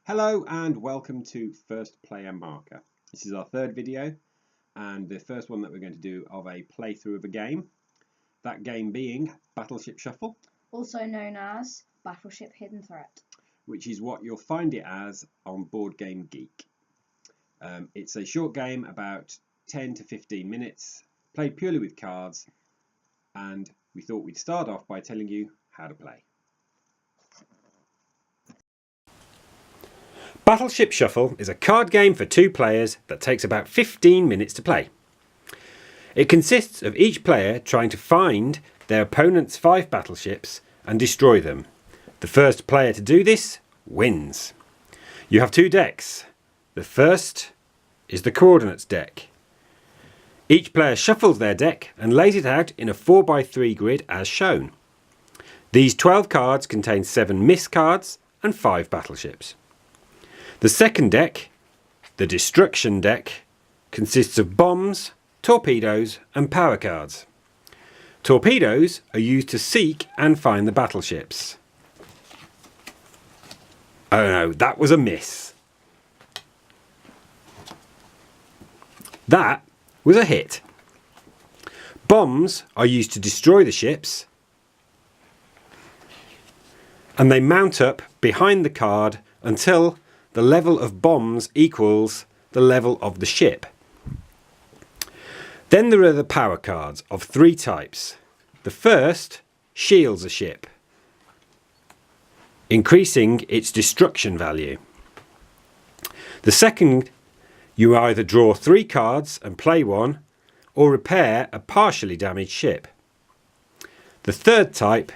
Hello and welcome to First Player Marker. This is our third video and the first one that we're going to do of a playthrough of a game. That game being Battleship Shuffle. Also known as Battleship Hidden Threat. Which is what you'll find it as on Board Game Geek. It's a short game, about 10 to 15 minutes, played purely with cards, and we thought we'd start off by telling you how to play. Battleship Shuffle is a card game for two players that takes about 15 minutes to play. It consists of each player trying to find their opponent's 5 battleships and destroy them. The first player to do this wins. You have 2 decks. The first is the coordinates deck. Each player shuffles their deck and lays it out in a 4x3 grid as shown. These 12 cards contain 7 miss cards and 5 battleships. The second deck, the destruction deck, consists of bombs, torpedoes and power cards. Torpedoes are used to seek and find the battleships. Oh no, that was a miss. That was a hit. Bombs are used to destroy the ships, and they mount up behind the card until the level of bombs equals the level of the ship. Then there are the power cards of 3 types. The first shields a ship, increasing its destruction value. The second, you either draw 3 cards and play one, or repair a partially damaged ship. The third type,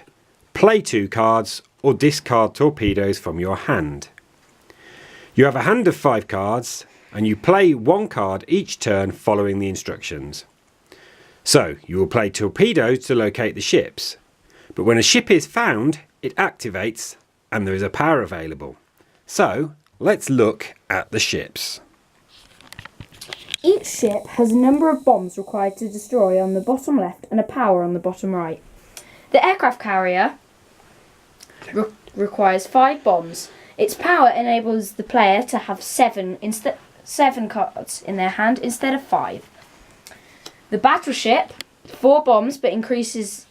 play 2 cards or discard torpedoes from your hand. You have a hand of 5 cards and you play 1 card each turn following the instructions. So you will play torpedoes to locate the ships, but when a ship is found, it activates and there is a power available. So let's look at the ships. Each ship has a number of bombs required to destroy on the bottom left and a power on the bottom right. The aircraft carrier requires 5 bombs. Its power enables the player to have 7 cards in their hand instead of 5. The battleship, 4 bombs, but increases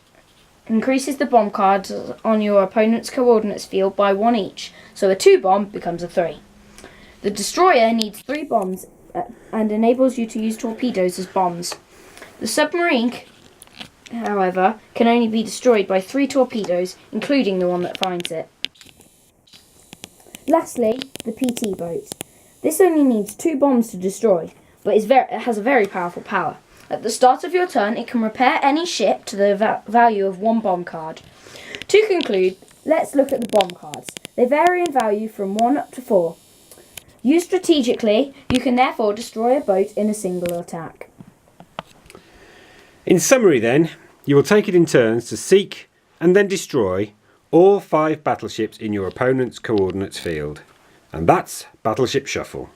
the bomb cards on your opponent's coordinates field by 1 each, so a 2 bomb becomes a 3. The destroyer needs 3 bombs and enables you to use torpedoes as bombs. The submarine, however, can only be destroyed by 3 torpedoes, including the one that finds it. Lastly, the PT boat. This only needs 2 bombs to destroy, but it has a very powerful power. At the start of your turn, it can repair any ship to the value of 1 bomb card. To conclude, let's look at the bomb cards. They vary in value from 1 up to 4. Used strategically, you can therefore destroy a boat in a single attack. In summary then, you will take it in turns to seek and then destroy all 5 battleships in your opponent's coordinates field. And that's Battleship Shuffle.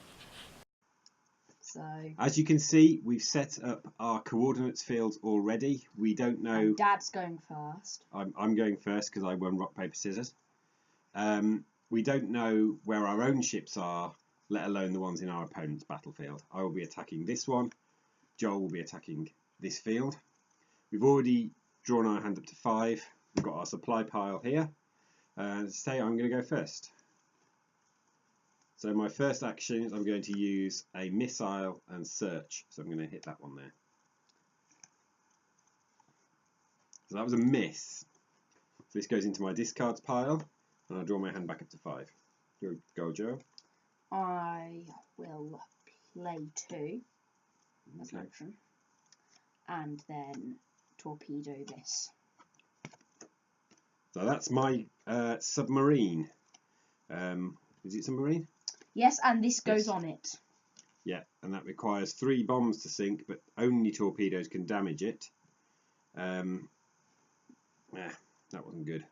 So, as you can see, we've set up our coordinates fields already. We don't know... And Dad's going first. I'm going first because I won rock, paper, scissors. We don't know where our own ships are, let alone the ones in our opponent's battlefield. I will be attacking this one. Joel will be attacking this field. We've already drawn our hand up to 5. We've got our supply pile here. Say I'm going to go first. So my first action is I'm going to use a missile and search. So I'm going to hit that one there. So that was a miss. So this goes into my discards pile, and I'll draw my hand back up to 5. Go, Joe. I will play 2 as an option, and then torpedo this. So that's my submarine. Is it submarine? Yes, and this goes on it. Yeah, and that requires 3 bombs to sink, but only torpedoes can damage it. That wasn't good.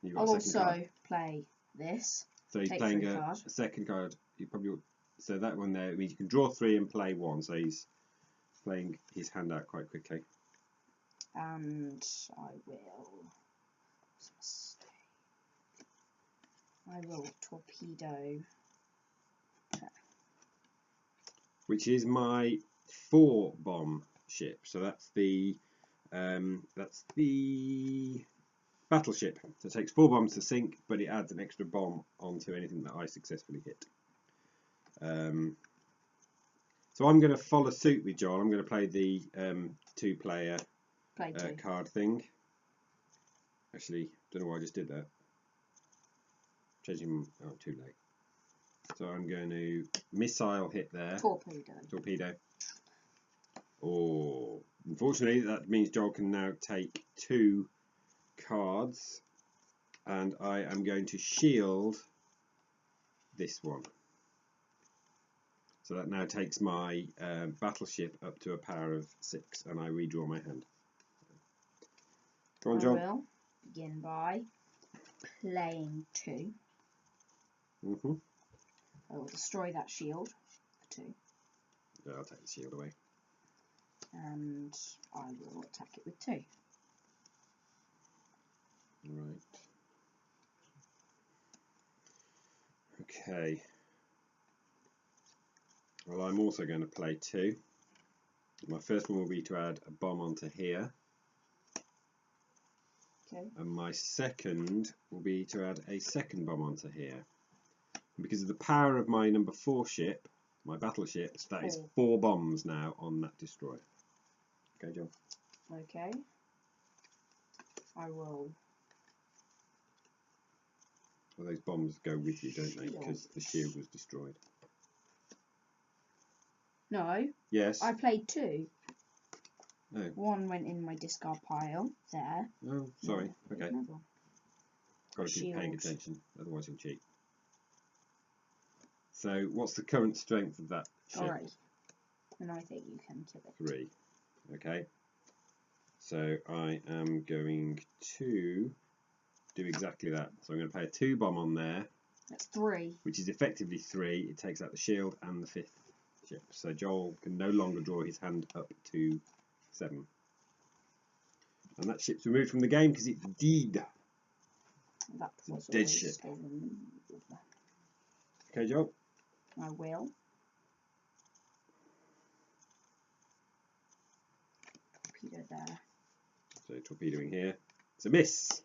You've got I'll a second also card. play this. So he's playing a second card. You probably so that one there means you can draw 3 and play 1. So he's playing his hand out quite quickly. And I will torpedo which is my 4-bomb ship. So that's the battleship. So it takes 4 bombs to sink, but it adds an extra bomb onto anything that I successfully hit. So I'm going to follow suit with Joel. I'm going to play the 2-player card thing. Actually, don't know why I just did that. Changing. Oh, too late. So I'm going to missile hit there. Torpedo. Oh, unfortunately, that means Joel can now take 2 cards, and I am going to shield this one. So that now takes my battleship up to a power of 6, and I redraw my hand. Go on, Joel. I will begin by playing 2. I will destroy that shield for 2. Yeah, I'll take the shield away. And I will attack it with 2. Right. Okay. Well, I'm also going to play 2. My first one will be to add a bomb onto here. Okay. And my second will be to add a second bomb onto here. And because of the power of my number 4 ship, my battleships, that is 4 bombs now on that destroyer. Okay, John. Okay. I will. Well, those bombs go with you, don't they? Because the shield was destroyed. No. Yes. I played 2. Oh. 1 went in my discard pile there. Oh, sorry. Okay. Another. Got to keep paying attention, otherwise you'll cheat. So, what's the current strength of that ship? 3. And I think you can kill it. 3. Okay. So I am going to do exactly that. So I'm going to play a 2 bomb on there. That's 3. Which is effectively 3. It takes out the shield and the 5th ship. So Joel can no longer draw his hand up to 7. And that ship's removed from the game because it's dead. That was dead ship. Okay, Joel. I will. Torpedo there. So torpedoing here. It's a miss.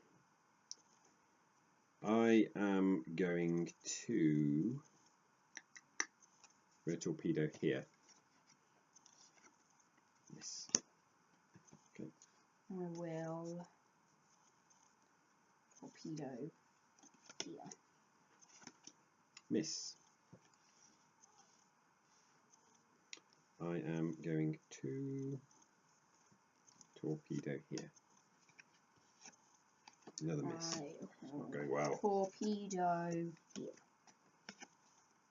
I am going to torpedo here. Miss. Okay. I will torpedo here. Miss. I am going to torpedo here. Another miss. It's not going well. Torpedo here.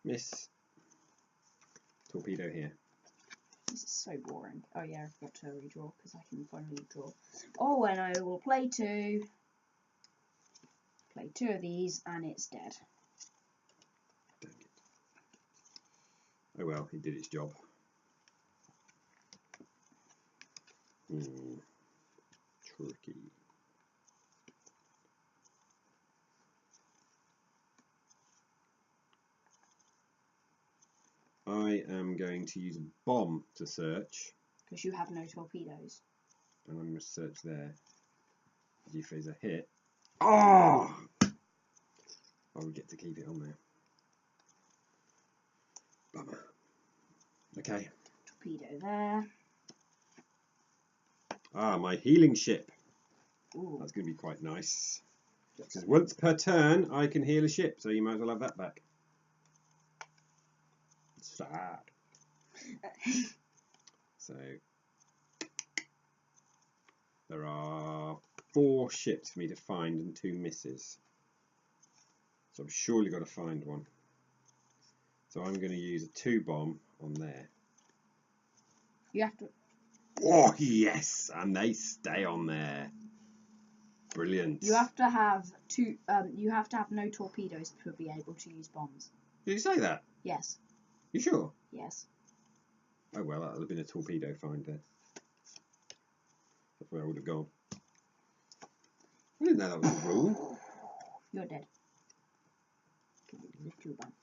Miss. Torpedo here. This is so boring. Oh yeah, I forgot to redraw because I can finally draw. Oh, and I will play 2. Play 2 of these and it's dead. Dang it. Oh well, it did its job. Tricky. I am going to use a bomb to search. Because you have no torpedoes. And I'm going to search there. If there's a hit. Oh! I will get to keep it on there. Bummer. Okay. Torpedo there. Ah, my healing ship. Ooh. That's going to be quite nice. Because once per turn, I can heal a ship, so you might as well have that back. Sad. So, there are 4 ships for me to find and 2 misses. So I've surely got to find one. So I'm going to use a 2 bomb on there. You have to. Oh yes, and they stay on there. Brilliant. You have to have 2. You have to have no torpedoes to be able to use bombs. Did you say that? Yes. You sure? Yes. Oh well, that'll have been a torpedo find there. That's where I would have gone. I didn't know that was a rule. You're dead. Give me the 2 bomb.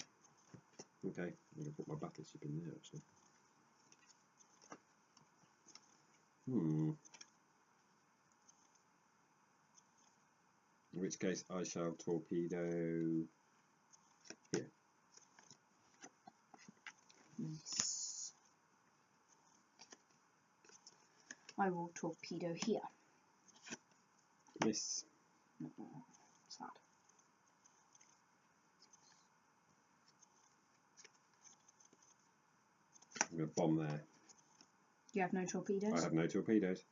Okay, I'm going to put my battleship in there actually. In which case I shall torpedo here. Yes. I will torpedo here. Miss. Sad. I'm going to bomb there. You have no torpedoes? I have no torpedoes.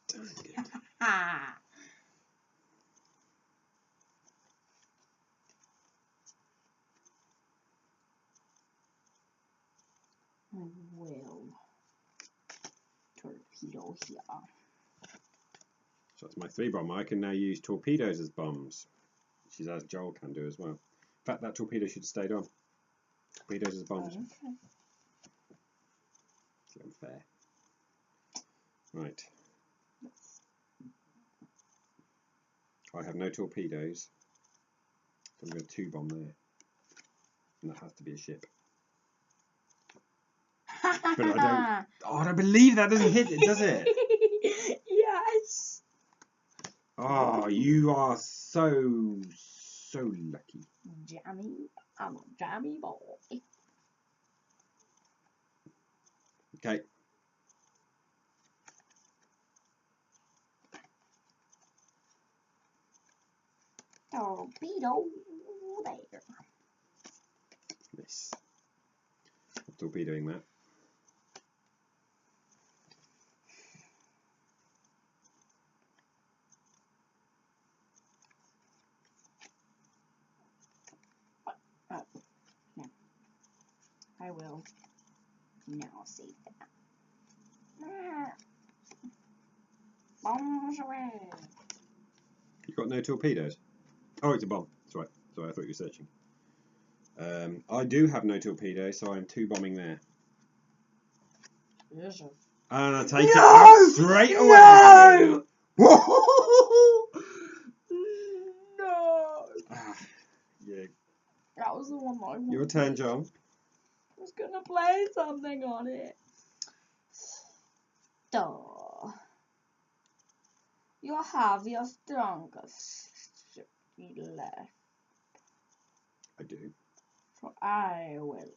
Dang it. Ah! I will torpedo here. So that's my 3 bomb. I can now use torpedoes as bombs, which is as Joel can do as well. In fact, that torpedo should have stayed on. Torpedoes as bombs. Okay. It's unfair. Right. I have no torpedoes, so I'm going to 2 bomb there. And that has to be a ship. But I don't believe that doesn't hit it, does it? Yes. Oh, you are so lucky. Jammy, I'm a jammy boy. Okay. Torpedo there. Miss. I'm torpedoing that. Oh, no. I will now save that. Bombs away. You got no torpedoes? Oh, it's a bomb. That's right. Sorry, I thought you were searching. I do have no torpedoes, so I'm 2 bombing there. Yes, sir. And I take it out straight away. No! Yeah. That was the one that I wanted. Your turn, John. I was gonna play something on it. Duh. You have your strongest ship left. I do. So I will.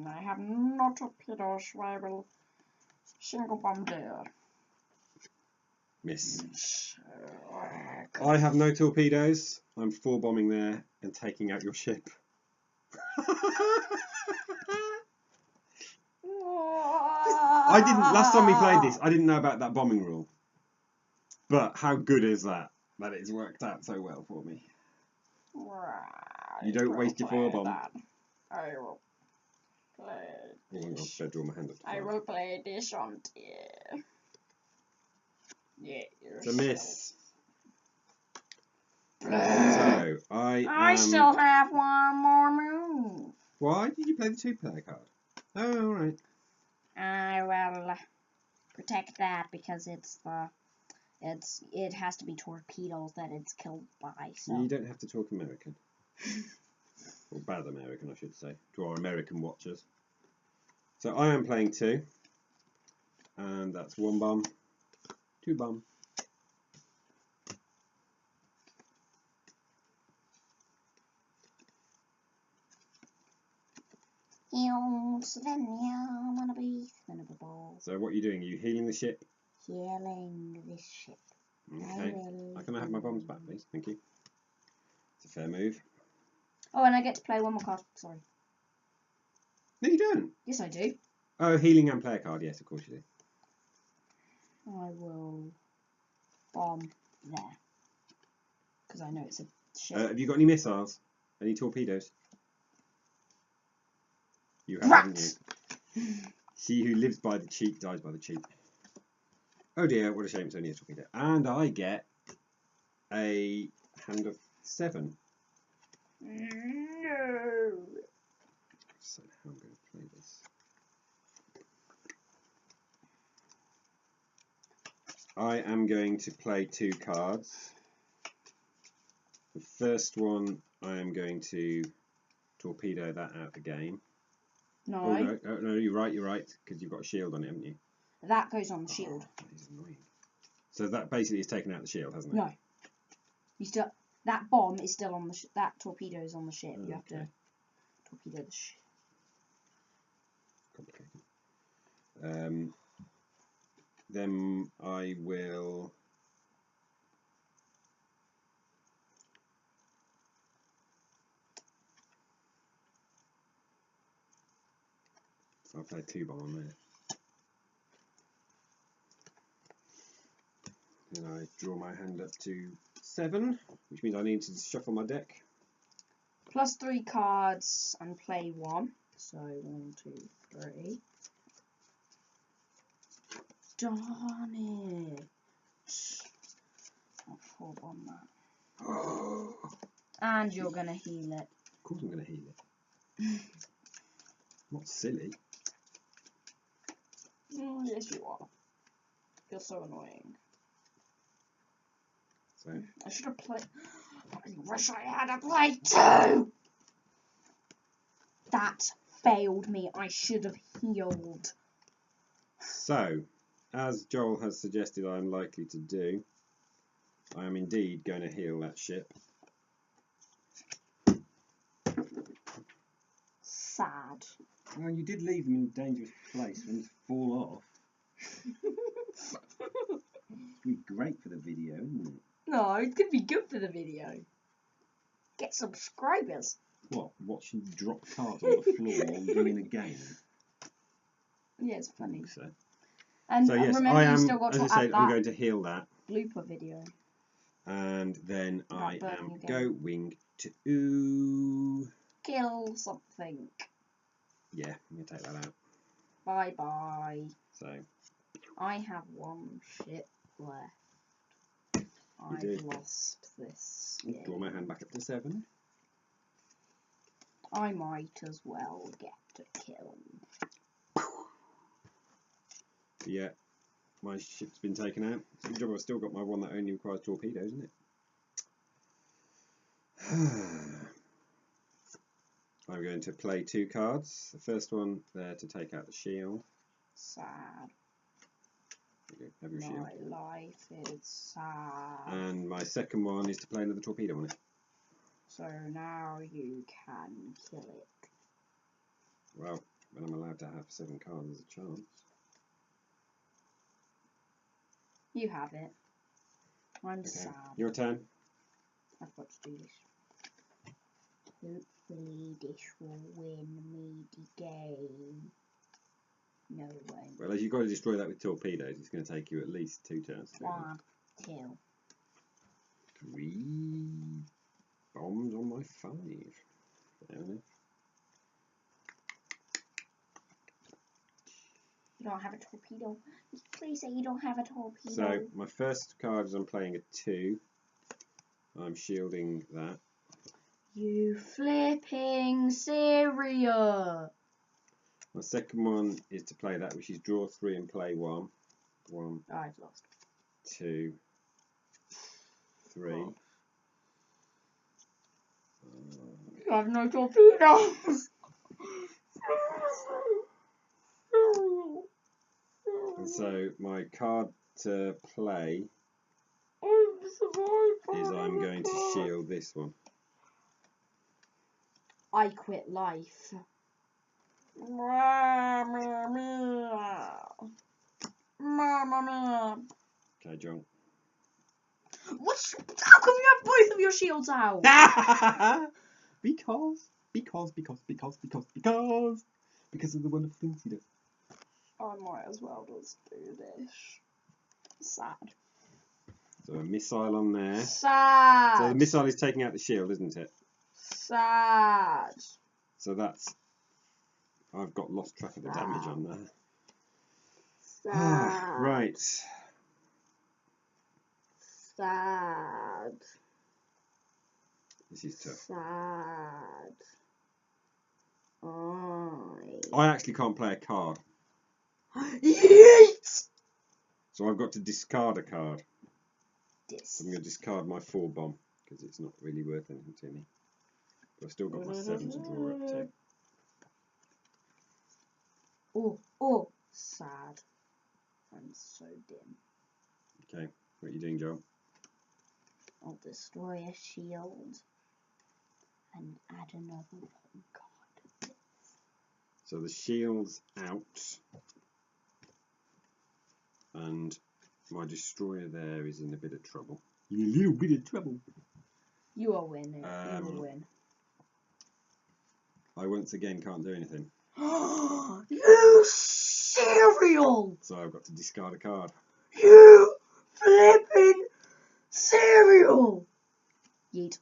I have no torpedoes, so I will single bomb there. Miss. I have no torpedoes. I'm 4 bombing there and taking out your ship. I didn't. Last time we played this, I didn't know about that bombing rule. But how good is that? That it's worked out so well for me. You don't waste your 4 bomb. I will play this. I'll draw my hand up. I will play this on tier. Yeah, It's a miss. So I still have one more move. Why did you play the 2-player card? Oh, all right. I will protect that because it has to be torpedoes that it's killed by. So You don't have to talk American. Or bad American, I should say, to our American watchers. So I am playing 2. And that's 1 bomb, 2 bomb. So what are you doing? Are you healing the ship? Healing this ship. Okay. Can I have my bombs back, please? Thank you. It's a fair move. Oh, and I get to play one more card. Sorry. No, you don't. Yes, I do. Oh, healing and player card. Yes, of course you do. I will bomb there. Because I know it's a ship. Have you got any missiles? Any torpedoes? You have, haven't you? She who lives by the cheat dies by the cheat. Oh dear, what a shame it's only a torpedo. And I get a hand of 7. No. So how I'm going to play this. I am going to play 2 cards. The first one I am going to torpedo that out the game. No. Oh, no, you're right, because you've got a shield on it, haven't you? That goes on the shield. That is annoying. So that basically has taken out the shield, hasn't it? No. You still. That bomb is still on the that torpedo is on the ship. You have to torpedo the ship. Complicated. Then I will. I'll play 2 bomb on there. Then I draw my hand up to 7, which means I need to shuffle my deck. Plus 3 cards and play 1. So 1, 2, 3. Darn it! I'll 4 bomb that. Oh, And you're gonna heal it. of course I'm going to heal it. Not silly. Yes, you are. You're so annoying. So I should have played. I wish I had a play 2! That failed me. I should have healed. So, as Joel has suggested I'm likely to do, I am indeed going to heal that ship. Sad. Well, you did leave them in a dangerous place for them to fall off. It'd be great for the video, isn't it? No, it could be good for the video. Get subscribers. What, watching you drop cards on the floor while doing a game? Yeah, it's funny. So, And so yes, remember I you am, still got as to I add said, I'm that going to heal that. blooper video. And then I burning am again. going to... Kill something. Yeah, I'm going to take that out. Bye bye. So, I have 1 ship left. I've do. lost this. draw my hand back up to 7. I might as well get a kill. Yeah, my ship's been taken out. It's a good job I've still got my one that only requires torpedoes, isn't it? I'm going to play 2 cards. The first one there to take out the shield. Sad. Okay, have your shield. My life is sad. And my second one is to play another torpedo on it. So now you can kill it. Well, when I'm allowed to have 7 cards, there's a chance. You have it. I'm Okay, sad. your turn. I've got to do this. Hopefully this will win me the game. No, it won't. Well, as you've got to destroy that with torpedoes, it's going to take you at least 2 turns. 1, 2. 3 bombs on my 5. Fair enough. You don't have a torpedo. Please say you don't have a torpedo. So, my first card is I'm playing a 2. I'm shielding that. You flipping serious? My second one is to play that, which is draw 3 and play 1. 1, I've lost. 2, 3. Oh. You have no torpedoes. And so my card to play is I'm going to shield this one. I quit life. Okay, John. What's? How come you have both of your shields out? Because of the wonderful things he does. I might as well just do this. Sad. So a missile on there. Sad. So the missile is taking out the shield, isn't it? Sad. So that's... I've got lost track of the damage on there. Sad. Right. Sad. This is tough. Sad. I actually can't play a card. Yeet! So I've got to discard a card. This. I'm going to discard my 4 bomb because it's not really worth anything to me. But I've still got my 7 to draw up to. Oh, sad. I'm so dim. Okay, what are you doing, Joel? I'll destroy a shield and add another one. God. So the shield's out, and my destroyer there is in a bit of trouble. In a little bit of trouble. You will win. You will win. I once again can't do anything. You cereal! So I've got to discard a card. You flipping cereal! Yeet.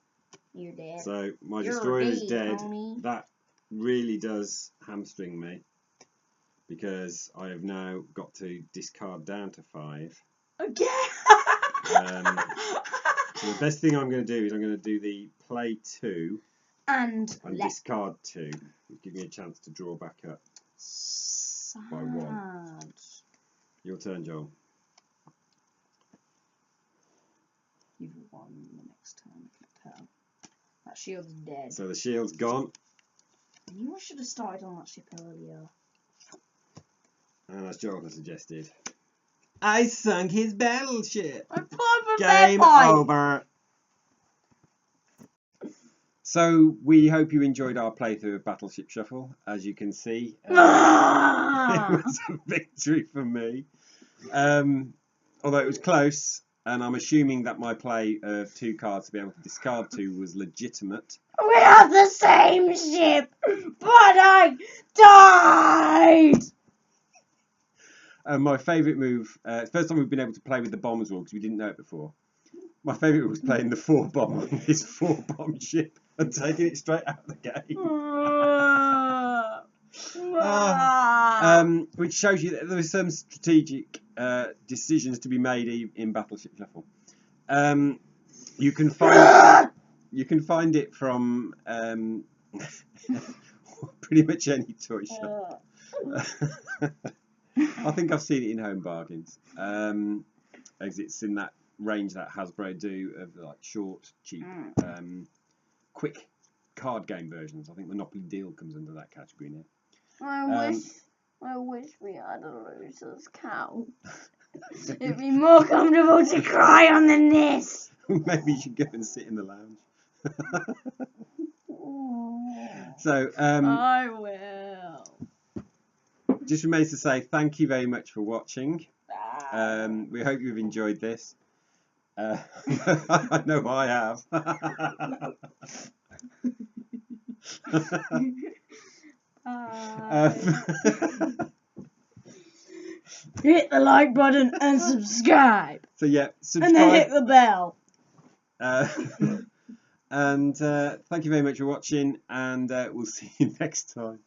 You're dead. So my You're destroyer is dead, dead. homie. That really does hamstring me, because I have now got to discard down to 5. Again? So the best thing I'm going to do is I'm going to do the play 2 and discard 2. Give me a chance to draw back up. Sad. By 1. Your turn, Joel. You've won the next turn. I can tell. That shield's dead. So the shield's gone. I knew I should have started on that ship earlier. And as Joel has suggested, I sunk his battleship. I put up a Game pipe. over. So we hope you enjoyed our playthrough of Battleship Shuffle. As you can see, it was a victory for me. Although it was close, and I'm assuming that my play of 2 cards to be able to discard 2 was legitimate. We have the same ship, but I died! My favourite move, first time we've been able to play with the bombs rule because we didn't know it before. My favourite was playing the 4-bomb on this 4-bomb ship and taking it straight out of the game. Which shows you that there are some strategic decisions to be made in Battleship Shuffle. You can find it from pretty much any toy shop. I think I've seen it in Home Bargains, as it's in that range that Hasbro do of like short, cheap, quick card game versions. I think Monopoly Deal comes under that category now. I wish we had a loser's couch. It'd be more comfortable to cry on than this. Maybe you should go and sit in the lounge. So I will. just remains to say thank you very much for watching. We hope you've enjoyed this. I know I have. Hit the like button and subscribe. So yeah, subscribe. And then hit the bell. And thank you very much for watching, and we'll see you next time.